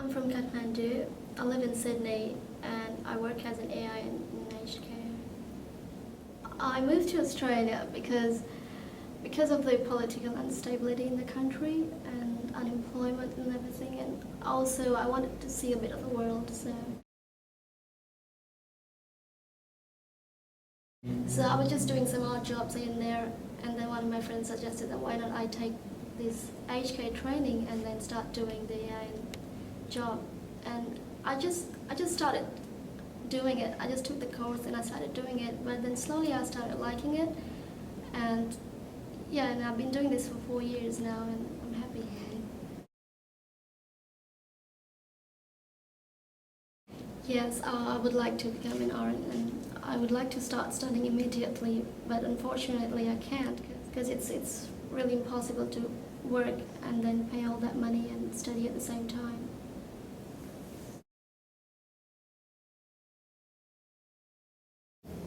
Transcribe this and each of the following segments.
I'm from Kathmandu. I live in Sydney and I work as an AIN in aged care. I moved to Australia because of the political instability in the country and unemployment and everything, and also I wanted to see a bit of the world. So I was just doing some odd jobs here and there, and then one of my friends suggested that why don't I take this aged care training and then start doing the AIN job. And I just started doing it. I just took the course and I started doing it, but then slowly I started liking it, and yeah, and I've been doing this for 4 years now, and I'm happy. Yes, I would like to become an RN, and I would like to start studying immediately, but unfortunately I can't because it's really impossible to work and then pay all that money and study at the same time.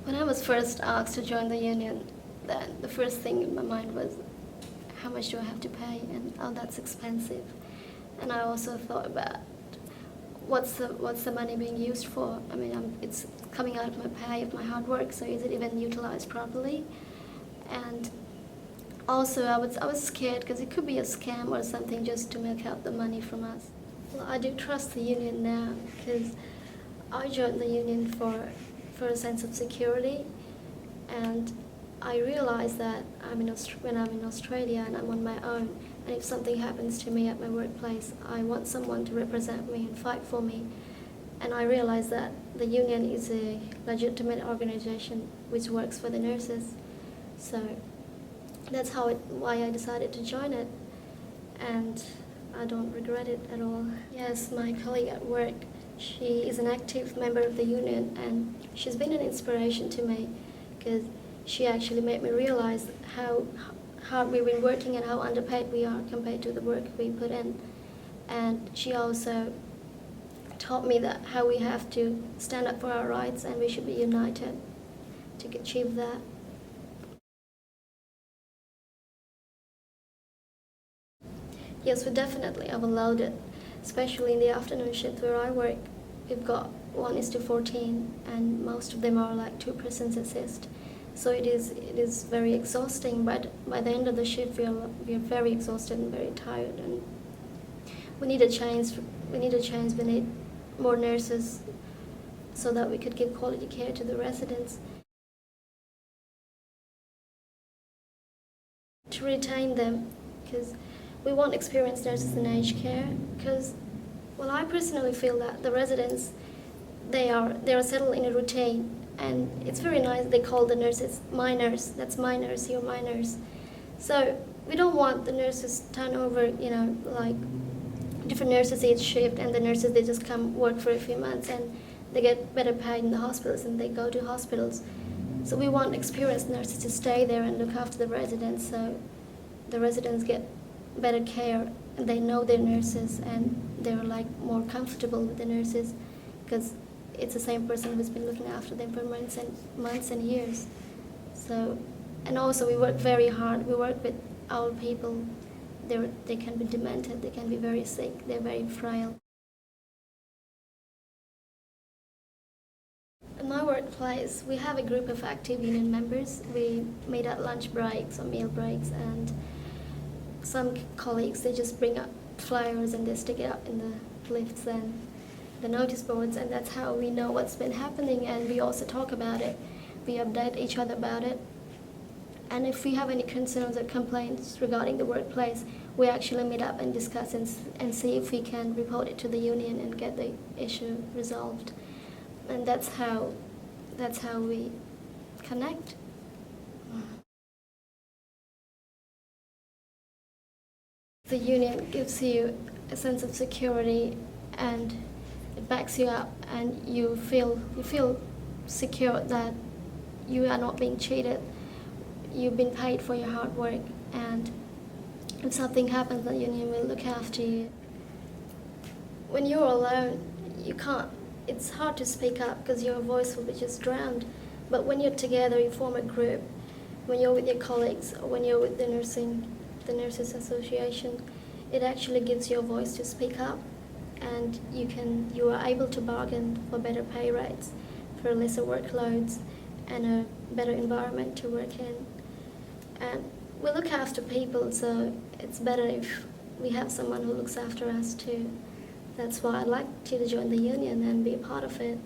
When I was first asked to join the union, then the first thing in my mind was, how much do I have to pay? And oh, that's expensive. And I also thought about what's the money being used for? I mean, it's coming out of my pay, of my hard work, so is it even utilized properly? And also, I was scared because it could be a scam or something just to milk out the money from us. Well, I do trust the union now because I joined the union for a sense of security, and I realized that when I'm in Australia and I'm on my own, and if something happens to me at my workplace, I want someone to represent me and fight for me. And I realized that the union is a legitimate organization which works for the nurses. So that's why I decided to join it, and I don't regret it at all. Yes, my colleague at work, she is an active member of the union, and she's been an inspiration to me because she actually made me realize how hard we've been working and how underpaid we are compared to the work we put in. And she also taught me that how we have to stand up for our rights and we should be united to achieve that. Yes, we definitely overload it, especially in the afternoon shift where I work. We've got 1:14, and most of them are like 2-person assist. So it is very exhausting. But by the end of the shift, we are very exhausted and very tired, and we need a change. We need more nurses so that we could give quality care to the residents. To retain them, because we want experienced nurses in aged care, because, well, I personally feel that the residents, they are settled in a routine, and it's very nice. They call the nurses my nurse. That's my nurse. You're my nurse. So we don't want the nurses turn over. Like different nurses each shift, and the nurses, they just come work for a few months and they get better paid in the hospitals and they go to hospitals. So we want experienced nurses to stay there and look after the residents, so the residents get better care and they know their nurses and they're like more comfortable with the nurses because it's the same person who's been looking after them for months and years. So, and also we work very hard. We work with old people. They can be demented. They can be very sick. They're very frail. In my workplace, we have a group of active union members. We meet at lunch breaks or meal breaks, and some colleagues, they just bring up flyers and they stick it up in the lifts and the notice boards, and that's how we know what's been happening, and we also talk about it. We update each other about it. And if we have any concerns or complaints regarding the workplace, we actually meet up and discuss and see if we can report it to the union and get the issue resolved. And that's how we connect. The union gives you a sense of security, and it backs you up, and you feel secure that you are not being cheated. You've been paid for your hard work, and if something happens, the union will look after you. When you're alone, you can't. It's hard to speak up because your voice will be just drowned. But when you're together, you form a group. When you're with your colleagues, or when you're with the Nurses Association, it actually gives you a voice to speak up. and you are able to bargain for better pay rates, for lesser workloads, and a better environment to work in. And we look after people, so it's better if we have someone who looks after us too. That's why I'd like you to join the union and be a part of it.